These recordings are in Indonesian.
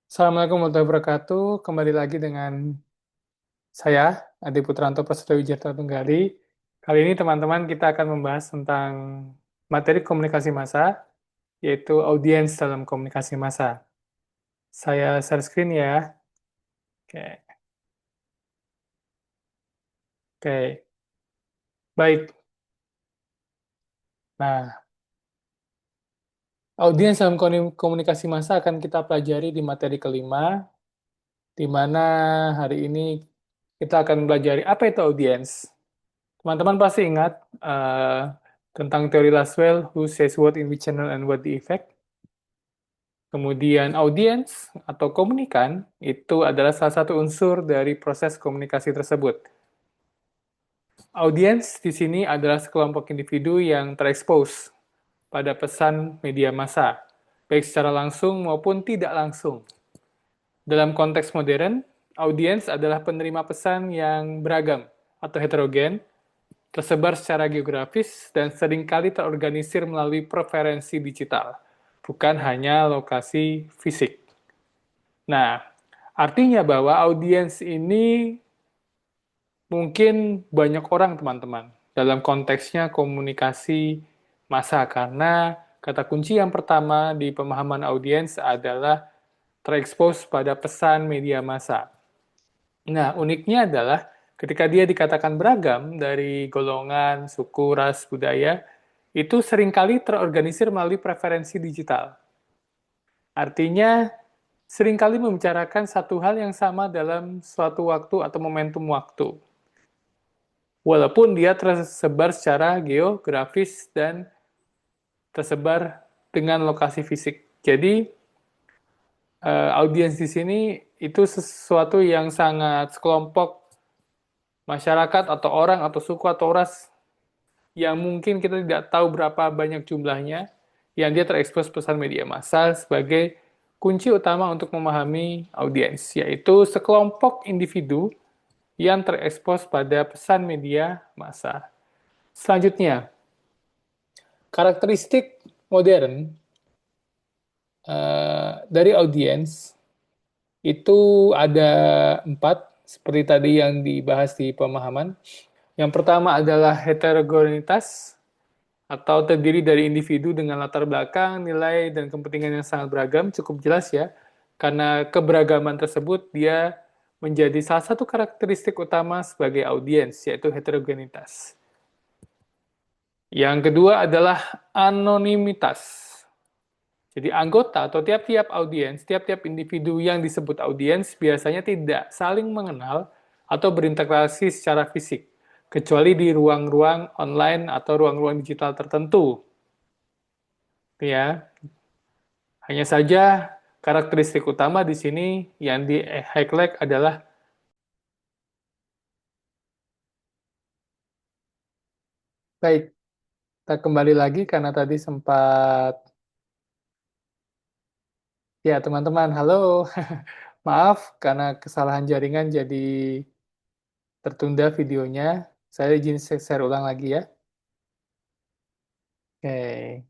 Assalamualaikum warahmatullahi wabarakatuh. Kembali lagi dengan saya, Adi Putranto Prasetyo Wijaya Tunggali. Kali ini teman-teman kita akan membahas tentang materi komunikasi massa, yaitu audiens dalam komunikasi massa. Saya share screen ya. Oke, oke. Baik. Nah, audiens dalam komunikasi massa akan kita pelajari di materi kelima, di mana hari ini kita akan belajar apa itu audiens. Teman-teman pasti ingat tentang teori Laswell, who says what in which channel and what the effect. Kemudian audiens atau komunikan itu adalah salah satu unsur dari proses komunikasi tersebut. Audiens di sini adalah sekelompok individu yang terekspos pada pesan media massa, baik secara langsung maupun tidak langsung. Dalam konteks modern, audiens adalah penerima pesan yang beragam atau heterogen, tersebar secara geografis dan seringkali terorganisir melalui preferensi digital, bukan hanya lokasi fisik. Nah, artinya bahwa audiens ini mungkin banyak orang, teman-teman, dalam konteksnya komunikasi massa, karena kata kunci yang pertama di pemahaman audiens adalah terekspos pada pesan media massa. Nah, uniknya adalah ketika dia dikatakan beragam dari golongan, suku, ras, budaya, itu seringkali terorganisir melalui preferensi digital. Artinya, seringkali membicarakan satu hal yang sama dalam suatu waktu atau momentum waktu. Walaupun dia tersebar secara geografis dan tersebar dengan lokasi fisik. Jadi, audiens di sini itu sesuatu yang sangat sekelompok masyarakat atau orang atau suku atau ras yang mungkin kita tidak tahu berapa banyak jumlahnya, yang dia terekspos pesan media massa sebagai kunci utama untuk memahami audiens, yaitu sekelompok individu yang terekspos pada pesan media massa. Selanjutnya, karakteristik modern dari audiens itu ada 4, seperti tadi yang dibahas di pemahaman. Yang pertama adalah heterogenitas, atau terdiri dari individu dengan latar belakang, nilai, dan kepentingan yang sangat beragam. Cukup jelas ya, karena keberagaman tersebut dia menjadi salah satu karakteristik utama sebagai audiens, yaitu heterogenitas. Yang kedua adalah anonimitas. Jadi anggota atau tiap-tiap audiens, tiap-tiap individu yang disebut audiens biasanya tidak saling mengenal atau berinteraksi secara fisik, kecuali di ruang-ruang online atau ruang-ruang digital tertentu. Ya, hanya saja karakteristik utama di sini yang di highlight adalah baik. Kita kembali lagi karena tadi sempat ya teman-teman, halo. Maaf karena kesalahan jaringan jadi tertunda videonya. Saya izin share ulang lagi ya. Oke,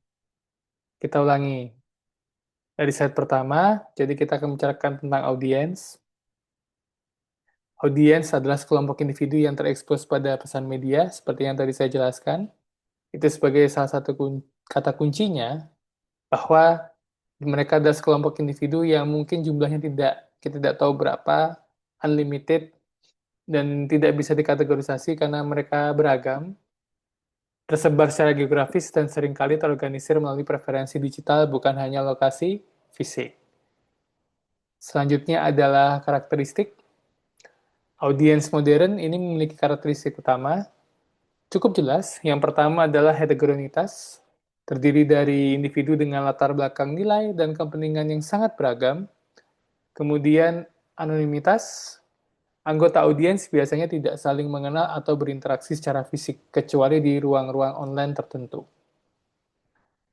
kita ulangi. Dari slide pertama, jadi kita akan membicarakan tentang audiens. Audiens adalah sekelompok individu yang terekspos pada pesan media, seperti yang tadi saya jelaskan. Itu sebagai salah satu kata kuncinya, bahwa mereka adalah sekelompok individu yang mungkin jumlahnya kita tidak tahu berapa, unlimited, dan tidak bisa dikategorisasi karena mereka beragam, tersebar secara geografis, dan seringkali terorganisir melalui preferensi digital, bukan hanya lokasi fisik. Selanjutnya adalah karakteristik. Audiens modern ini memiliki karakteristik utama, cukup jelas. Yang pertama adalah heterogenitas, terdiri dari individu dengan latar belakang nilai dan kepentingan yang sangat beragam. Kemudian anonimitas, anggota audiens biasanya tidak saling mengenal atau berinteraksi secara fisik, kecuali di ruang-ruang online tertentu.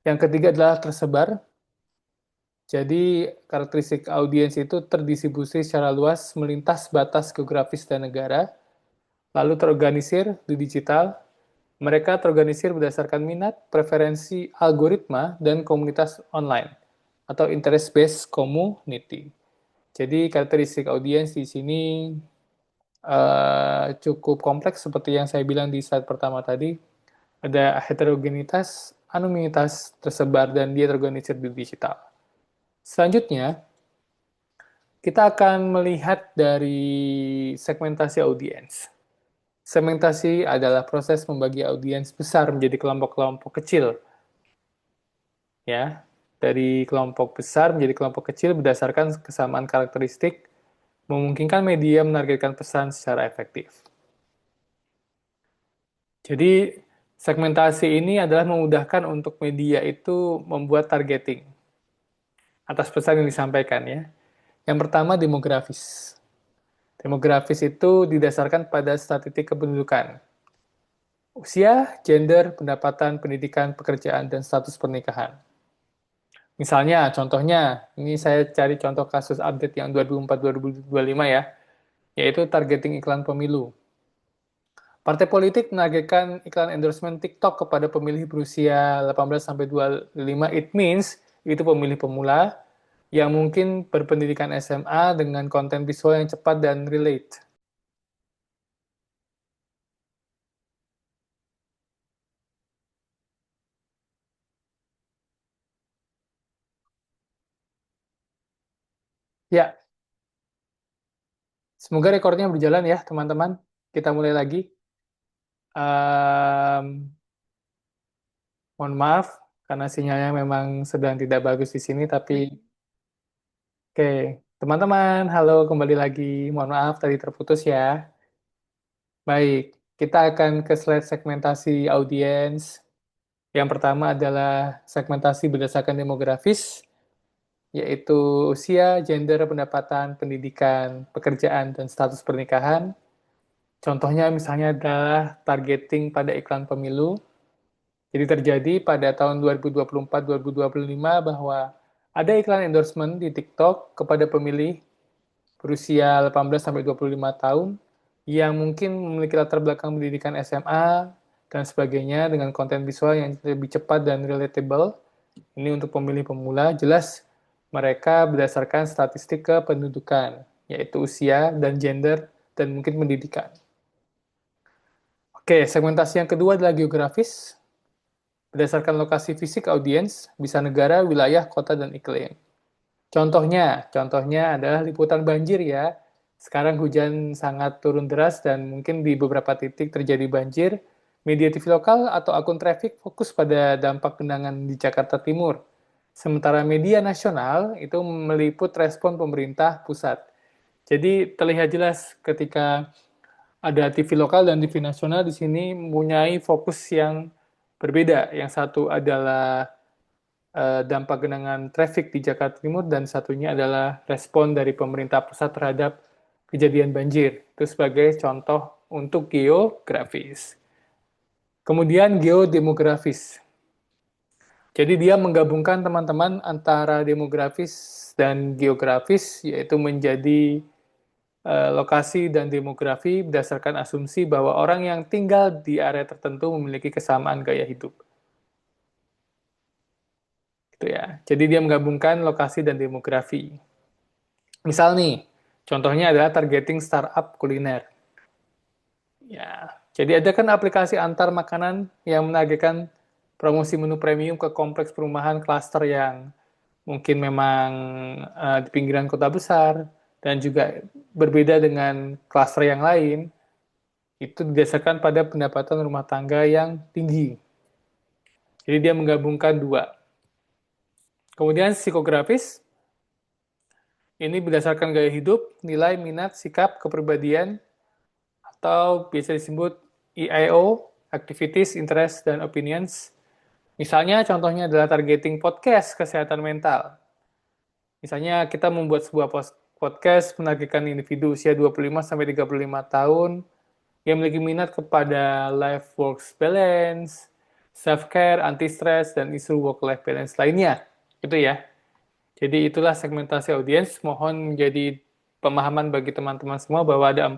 Yang ketiga adalah tersebar. Jadi, karakteristik audiens itu terdistribusi secara luas melintas batas geografis dan negara, lalu terorganisir di digital. Mereka terorganisir berdasarkan minat, preferensi, algoritma, dan komunitas online, atau interest-based community. Jadi karakteristik audiens di sini cukup kompleks seperti yang saya bilang di slide pertama tadi. Ada heterogenitas, anonimitas, tersebar, dan dia terorganisir di digital. Selanjutnya, kita akan melihat dari segmentasi audiens. Segmentasi adalah proses membagi audiens besar menjadi kelompok-kelompok kecil, ya. Dari kelompok besar menjadi kelompok kecil berdasarkan kesamaan karakteristik, memungkinkan media menargetkan pesan secara efektif. Jadi, segmentasi ini adalah memudahkan untuk media itu membuat targeting atas pesan yang disampaikan, ya. Yang pertama, demografis. Demografis itu didasarkan pada statistik kependudukan. Usia, gender, pendapatan, pendidikan, pekerjaan, dan status pernikahan. Misalnya, contohnya, ini saya cari contoh kasus update yang 2024-2025 ya, yaitu targeting iklan pemilu. Partai politik menargetkan iklan endorsement TikTok kepada pemilih berusia 18-25, it means itu pemilih pemula yang mungkin berpendidikan SMA dengan konten visual yang cepat dan relate. Ya, semoga rekornya berjalan ya, teman-teman. Kita mulai lagi. Mohon maaf, karena sinyalnya memang sedang tidak bagus di sini, tapi oke. Teman-teman, halo kembali lagi. Mohon maaf, tadi terputus ya. Baik, kita akan ke slide segmentasi audiens. Yang pertama adalah segmentasi berdasarkan demografis, yaitu usia, gender, pendapatan, pendidikan, pekerjaan, dan status pernikahan. Contohnya misalnya adalah targeting pada iklan pemilu. Jadi terjadi pada tahun 2024-2025 bahwa ada iklan endorsement di TikTok kepada pemilih berusia 18-25 tahun yang mungkin memiliki latar belakang pendidikan SMA dan sebagainya dengan konten visual yang lebih cepat dan relatable. Ini untuk pemilih pemula, jelas mereka berdasarkan statistik kependudukan, yaitu usia dan gender dan mungkin pendidikan. Oke, segmentasi yang kedua adalah geografis. Berdasarkan lokasi fisik audiens, bisa negara, wilayah, kota, dan iklim. Contohnya adalah liputan banjir ya. Sekarang hujan sangat turun deras dan mungkin di beberapa titik terjadi banjir. Media TV lokal atau akun traffic fokus pada dampak genangan di Jakarta Timur. Sementara media nasional itu meliput respon pemerintah pusat. Jadi terlihat jelas ketika ada TV lokal dan TV nasional di sini mempunyai fokus yang berbeda. Yang satu adalah dampak genangan traffic di Jakarta Timur dan satunya adalah respon dari pemerintah pusat terhadap kejadian banjir. Itu sebagai contoh untuk geografis. Kemudian geodemografis. Jadi dia menggabungkan teman-teman antara demografis dan geografis, yaitu menjadi lokasi dan demografi berdasarkan asumsi bahwa orang yang tinggal di area tertentu memiliki kesamaan gaya hidup. Gitu ya. Jadi dia menggabungkan lokasi dan demografi. Misal nih, contohnya adalah targeting startup kuliner. Ya, jadi ada kan aplikasi antar makanan yang menargetkan promosi menu premium ke kompleks perumahan klaster yang mungkin memang di pinggiran kota besar dan juga berbeda dengan klaster yang lain. Itu didasarkan pada pendapatan rumah tangga yang tinggi. Jadi dia menggabungkan dua. Kemudian psikografis, ini berdasarkan gaya hidup, nilai, minat, sikap, kepribadian, atau biasa disebut EIO, Activities, Interest, dan Opinions. Misalnya contohnya adalah targeting podcast kesehatan mental. Misalnya kita membuat sebuah podcast menargetkan individu usia 25-35 tahun yang memiliki minat kepada life work balance, self-care, anti-stress, dan isu work-life balance lainnya. Gitu ya. Jadi itulah segmentasi audiens. Mohon menjadi pemahaman bagi teman-teman semua bahwa ada 4,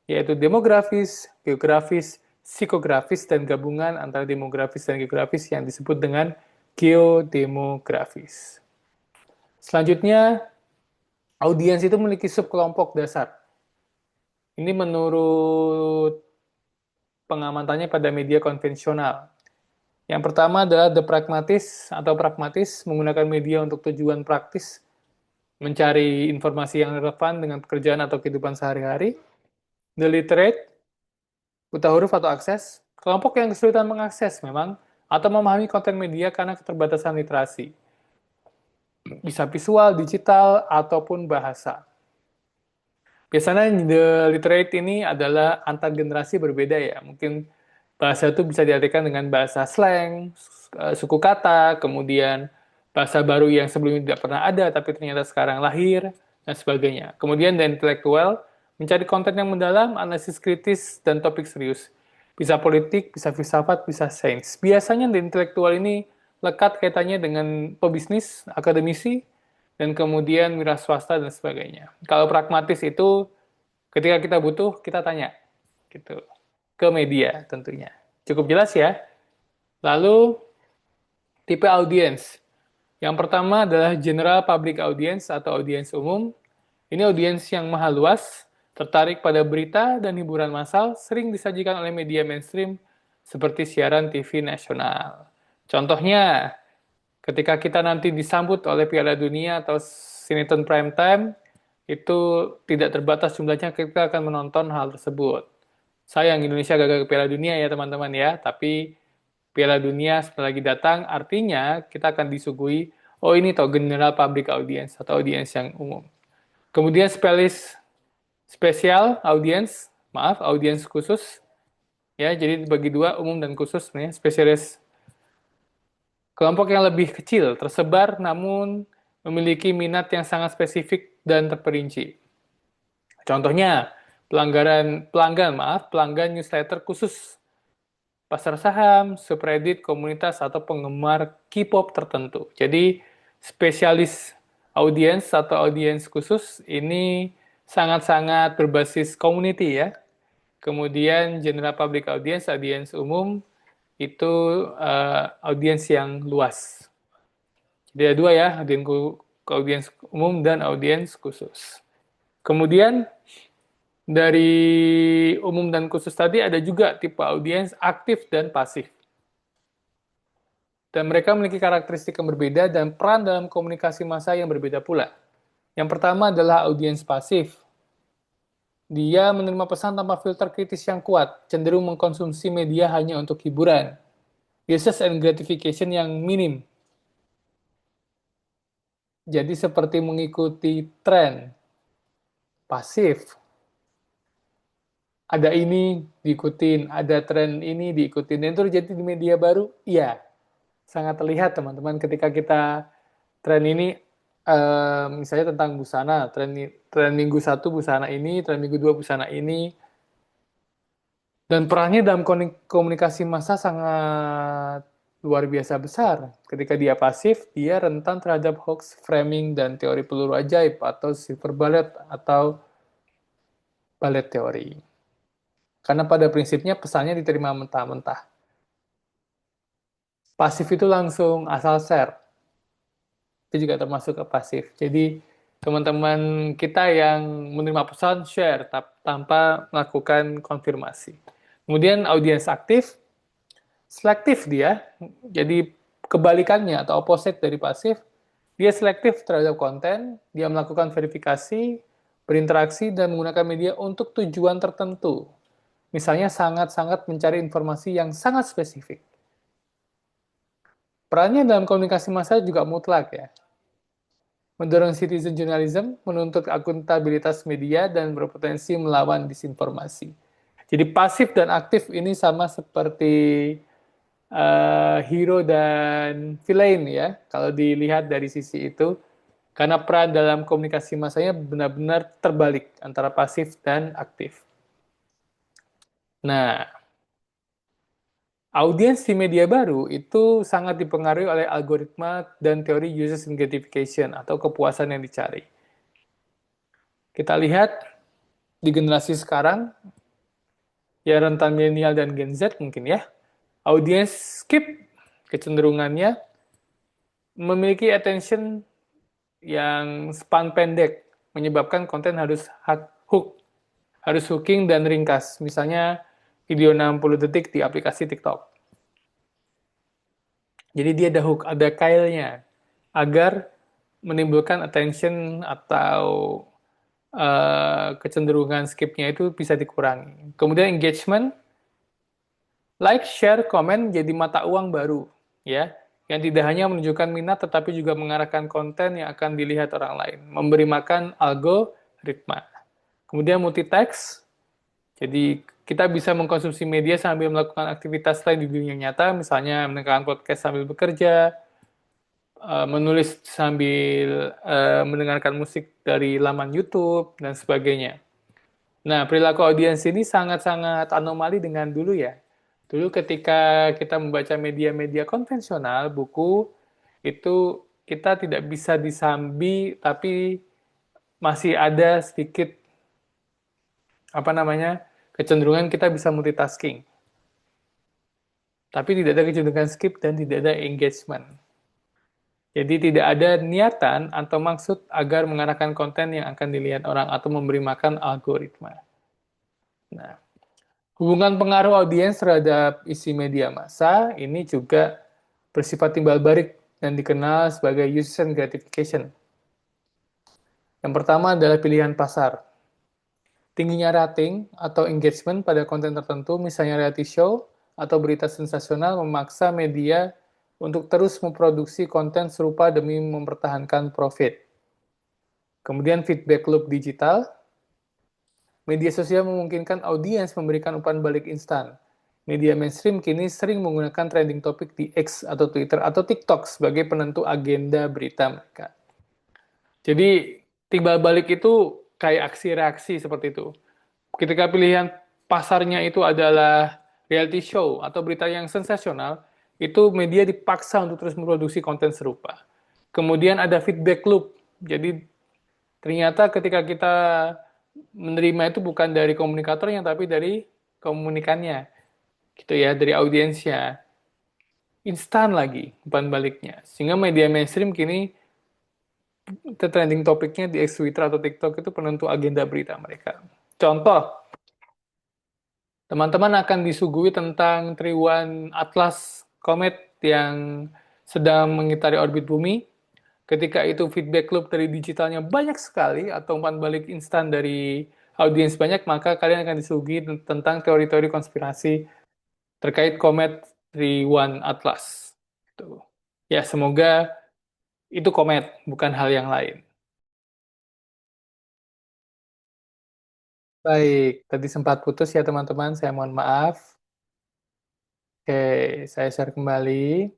yaitu demografis, geografis, psikografis, dan gabungan antara demografis dan geografis yang disebut dengan geodemografis. Selanjutnya, Audiens itu memiliki subkelompok dasar. Ini menurut pengamatannya pada media konvensional. Yang pertama adalah the pragmatis atau pragmatis, menggunakan media untuk tujuan praktis, mencari informasi yang relevan dengan pekerjaan atau kehidupan sehari-hari. The literate, buta huruf atau akses, kelompok yang kesulitan mengakses memang, atau memahami konten media karena keterbatasan literasi. Bisa visual, digital, ataupun bahasa. Biasanya the literate ini adalah antar generasi berbeda ya. Mungkin bahasa itu bisa diartikan dengan bahasa slang, suku kata, kemudian bahasa baru yang sebelumnya tidak pernah ada tapi ternyata sekarang lahir, dan sebagainya. Kemudian the intellectual, mencari konten yang mendalam, analisis kritis, dan topik serius. Bisa politik, bisa filsafat, bisa sains. Biasanya the intellectual ini lekat kaitannya dengan pebisnis, akademisi, dan kemudian wira swasta dan sebagainya. Kalau pragmatis itu ketika kita butuh, kita tanya gitu ke media tentunya. Cukup jelas ya. Lalu tipe audiens. Yang pertama adalah general public audience atau audiens umum. Ini audiens yang maha luas, tertarik pada berita dan hiburan massal, sering disajikan oleh media mainstream seperti siaran TV nasional. Contohnya, ketika kita nanti disambut oleh Piala Dunia atau sinetron prime time, itu tidak terbatas jumlahnya, kita akan menonton hal tersebut. Sayang Indonesia gagal ke Piala Dunia ya teman-teman ya, tapi Piala Dunia setelah lagi datang, artinya kita akan disuguhi, oh ini toh general public audience atau audiens yang umum. Kemudian spesial audience, maaf, audiens khusus, ya jadi dibagi dua, umum dan khusus nih, spesialis. Kelompok yang lebih kecil, tersebar namun memiliki minat yang sangat spesifik dan terperinci. Contohnya, pelanggan newsletter khusus pasar saham, subreddit, komunitas, atau penggemar K-pop tertentu. Jadi, spesialis audiens atau audiens khusus ini sangat-sangat berbasis community ya. Kemudian general public audience, audiens umum, itu audiens yang luas. Jadi ada dua ya, audiens umum dan audiens khusus. Kemudian dari umum dan khusus tadi ada juga tipe audiens aktif dan pasif. Dan mereka memiliki karakteristik yang berbeda dan peran dalam komunikasi massa yang berbeda pula. Yang pertama adalah audiens pasif. Dia menerima pesan tanpa filter kritis yang kuat, cenderung mengkonsumsi media hanya untuk hiburan. Usage and gratification yang minim. Jadi seperti mengikuti tren. Pasif. Ada ini diikutin, ada tren ini diikutin. Dan itu terjadi di media baru? Iya. Sangat terlihat teman-teman ketika kita tren ini, misalnya tentang busana, tren minggu 1 busana ini, tren minggu 2 busana ini, dan perannya dalam komunikasi massa sangat luar biasa besar. Ketika dia pasif, dia rentan terhadap hoax, framing, dan teori peluru ajaib atau silver bullet atau bullet teori. Karena pada prinsipnya pesannya diterima mentah-mentah. Pasif itu langsung asal share. Itu juga termasuk ke pasif. Jadi teman-teman kita yang menerima pesan share tanpa melakukan konfirmasi. Kemudian audiens aktif, selektif dia. Jadi kebalikannya atau opposite dari pasif, dia selektif terhadap konten, dia melakukan verifikasi, berinteraksi, dan menggunakan media untuk tujuan tertentu. Misalnya sangat-sangat mencari informasi yang sangat spesifik. Perannya dalam komunikasi massa juga mutlak ya. Mendorong citizen journalism, menuntut akuntabilitas media, dan berpotensi melawan disinformasi. Jadi pasif dan aktif ini sama seperti hero dan villain ya, kalau dilihat dari sisi itu. Karena peran dalam komunikasi massanya benar-benar terbalik antara pasif dan aktif. Nah, audiens di media baru itu sangat dipengaruhi oleh algoritma dan teori user gratification atau kepuasan yang dicari. Kita lihat di generasi sekarang, ya rentan milenial dan Gen Z mungkin ya, audiens skip kecenderungannya memiliki attention yang span pendek. menyebabkan konten hook, harus hooking dan ringkas. Misalnya video 60 detik di aplikasi TikTok. Jadi dia ada hook, ada kailnya agar menimbulkan attention atau kecenderungan skipnya itu bisa dikurangi. Kemudian engagement, like, share, komen jadi mata uang baru, ya, yang tidak hanya menunjukkan minat tetapi juga mengarahkan konten yang akan dilihat orang lain, memberi makan algoritma. Kemudian multitext, jadi kita bisa mengkonsumsi media sambil melakukan aktivitas lain di dunia nyata, misalnya mendengarkan podcast sambil bekerja, menulis sambil mendengarkan musik dari laman YouTube, dan sebagainya. Nah, perilaku audiens ini sangat-sangat anomali dengan dulu ya. Dulu ketika kita membaca media-media konvensional, buku, itu kita tidak bisa disambi, tapi masih ada sedikit, apa namanya, kecenderungan kita bisa multitasking. Tapi tidak ada kecenderungan skip dan tidak ada engagement. Jadi tidak ada niatan atau maksud agar mengarahkan konten yang akan dilihat orang atau memberi makan algoritma. Nah, hubungan pengaruh audiens terhadap isi media massa ini juga bersifat timbal balik dan dikenal sebagai user gratification. Yang pertama adalah pilihan pasar. Tingginya rating atau engagement pada konten tertentu, misalnya reality show atau berita sensasional, memaksa media untuk terus memproduksi konten serupa demi mempertahankan profit. Kemudian feedback loop digital, media sosial memungkinkan audiens memberikan umpan balik instan. Media mainstream kini sering menggunakan trending topik di X atau Twitter atau TikTok sebagai penentu agenda berita mereka. Jadi timbal balik itu kayak aksi reaksi seperti itu. Ketika pilihan pasarnya itu adalah reality show atau berita yang sensasional, itu media dipaksa untuk terus memproduksi konten serupa. Kemudian ada feedback loop. Jadi ternyata ketika kita menerima itu bukan dari komunikatornya tapi dari komunikannya. Gitu ya, dari audiensnya. Instan lagi umpan baliknya. Sehingga media mainstream kini trending topiknya di X Twitter atau TikTok itu penentu agenda berita mereka. Contoh, teman-teman akan disuguhi tentang Triwulan Atlas Comet yang sedang mengitari orbit bumi. Ketika itu feedback loop dari digitalnya banyak sekali atau umpan balik instan dari audiens banyak, maka kalian akan disuguhi tentang teori-teori konspirasi terkait komet Triwulan Atlas. Tuh. Ya, semoga itu komet, bukan hal yang lain. Baik, tadi sempat putus ya teman-teman, saya mohon maaf. Oke, saya share kembali.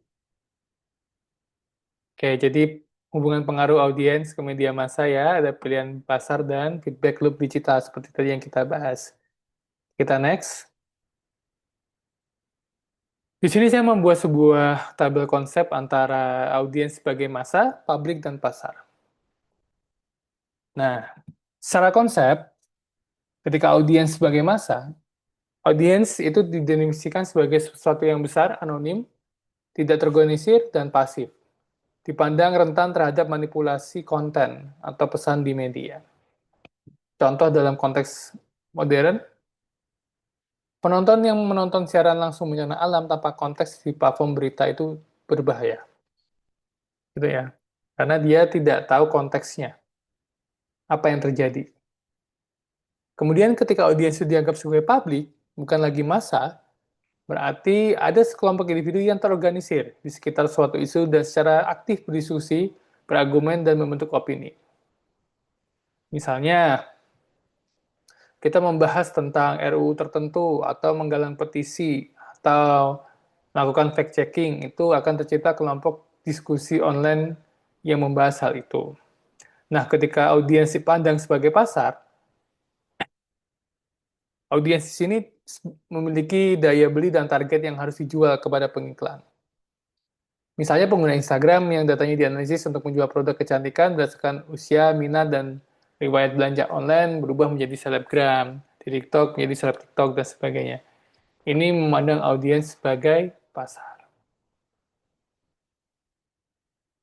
Oke, jadi hubungan pengaruh audiens ke media massa ya, ada pilihan pasar dan feedback loop digital seperti tadi yang kita bahas. Kita next. Di sini saya membuat sebuah tabel konsep antara audiens sebagai massa, publik, dan pasar. Nah, secara konsep, ketika audiens sebagai massa, audiens itu didefinisikan sebagai sesuatu yang besar, anonim, tidak terorganisir, dan pasif. Dipandang rentan terhadap manipulasi konten atau pesan di media. Contoh dalam konteks modern, penonton yang menonton siaran langsung bencana alam tanpa konteks di platform berita itu berbahaya. Gitu ya. Karena dia tidak tahu konteksnya, apa yang terjadi. Kemudian ketika audiens itu dianggap sebagai publik, bukan lagi massa, berarti ada sekelompok individu yang terorganisir di sekitar suatu isu dan secara aktif berdiskusi, berargumen, dan membentuk opini. Misalnya, kita membahas tentang RUU tertentu atau menggalang petisi atau melakukan fact-checking, itu akan tercipta kelompok diskusi online yang membahas hal itu. Nah, ketika audiens dipandang sebagai pasar, audiens di sini memiliki daya beli dan target yang harus dijual kepada pengiklan. Misalnya pengguna Instagram yang datanya dianalisis untuk menjual produk kecantikan berdasarkan usia, minat, dan riwayat belanja online berubah menjadi selebgram, di TikTok menjadi seleb TikTok, dan sebagainya. Ini memandang audiens sebagai pasar.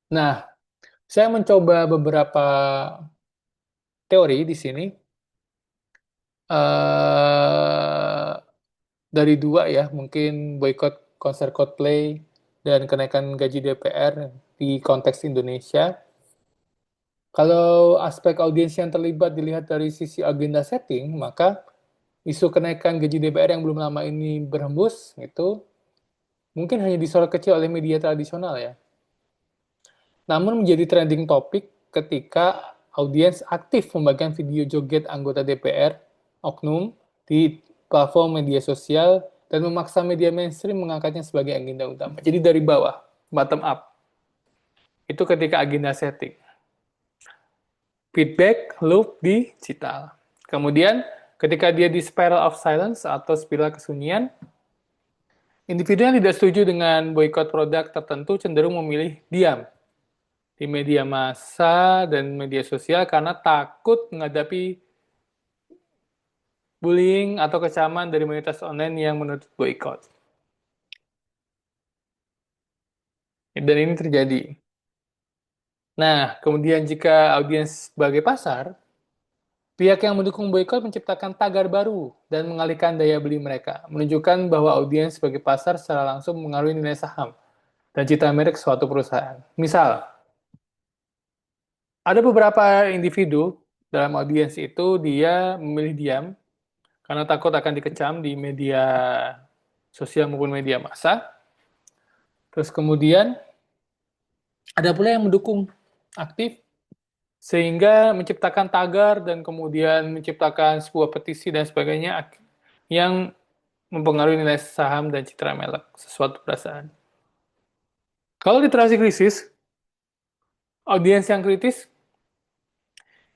Nah, saya mencoba beberapa teori di sini eh dari dua ya, mungkin boykot konser Coldplay dan kenaikan gaji DPR di konteks Indonesia. Kalau aspek audiens yang terlibat dilihat dari sisi agenda setting, maka isu kenaikan gaji DPR yang belum lama ini berhembus itu mungkin hanya disorot kecil oleh media tradisional ya. Namun menjadi trending topik ketika audiens aktif membagikan video joget anggota DPR oknum di platform media sosial dan memaksa media mainstream mengangkatnya sebagai agenda utama. Jadi dari bawah, bottom up. Itu ketika agenda setting. Feedback loop digital. Kemudian ketika dia di spiral of silence atau spiral kesunyian, individu yang tidak setuju dengan boykot produk tertentu cenderung memilih diam di media massa dan media sosial karena takut menghadapi bullying atau kecaman dari komunitas online yang menuntut boykot. Dan ini terjadi. Nah, kemudian jika audiens sebagai pasar, pihak yang mendukung boykot menciptakan tagar baru dan mengalihkan daya beli mereka, menunjukkan bahwa audiens sebagai pasar secara langsung mengaruhi nilai saham dan citra merek suatu perusahaan. Misal, ada beberapa individu dalam audiens itu dia memilih diam karena takut akan dikecam di media sosial maupun media massa. Terus kemudian ada pula yang mendukung aktif sehingga menciptakan tagar dan kemudian menciptakan sebuah petisi dan sebagainya yang mempengaruhi nilai saham dan citra merek sesuatu perasaan. Kalau literasi krisis, audiens yang kritis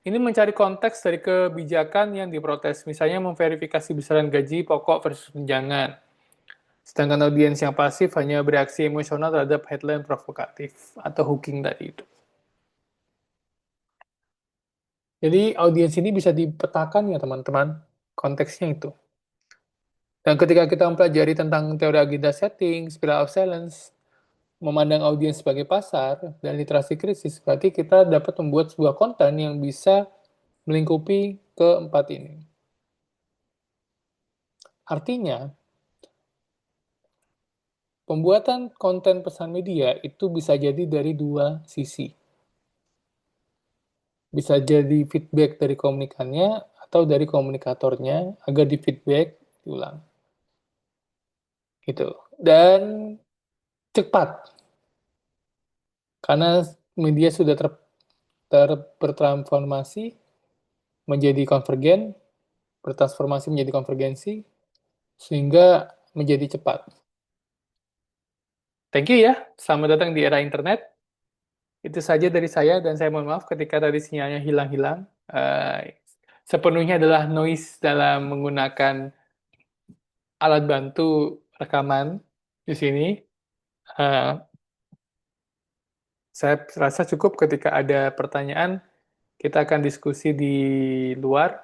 ini mencari konteks dari kebijakan yang diprotes, misalnya memverifikasi besaran gaji pokok versus tunjangan. Sedangkan audiens yang pasif hanya bereaksi emosional terhadap headline provokatif atau hooking tadi itu. Jadi audiens ini bisa dipetakan ya teman-teman, konteksnya itu. Dan ketika kita mempelajari tentang teori agenda setting, spiral of silence, memandang audiens sebagai pasar, dan literasi krisis, berarti kita dapat membuat sebuah konten yang bisa melingkupi keempat ini. Artinya, pembuatan konten pesan media itu bisa jadi dari dua sisi. Bisa jadi feedback dari komunikannya atau dari komunikatornya agar di feedback diulang. Gitu. Dan cepat karena media sudah bertransformasi menjadi konvergen, bertransformasi menjadi konvergensi sehingga menjadi cepat. Thank you ya. Selamat datang di era internet. Itu saja dari saya, dan saya mohon maaf ketika tadi sinyalnya hilang-hilang. Sepenuhnya adalah noise dalam menggunakan alat bantu rekaman di sini. Uh, saya rasa cukup ketika ada pertanyaan, kita akan diskusi di luar.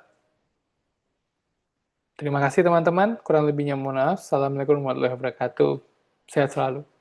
Terima kasih teman-teman. Kurang lebihnya mohon maaf. Assalamualaikum warahmatullahi wabarakatuh. Sehat selalu.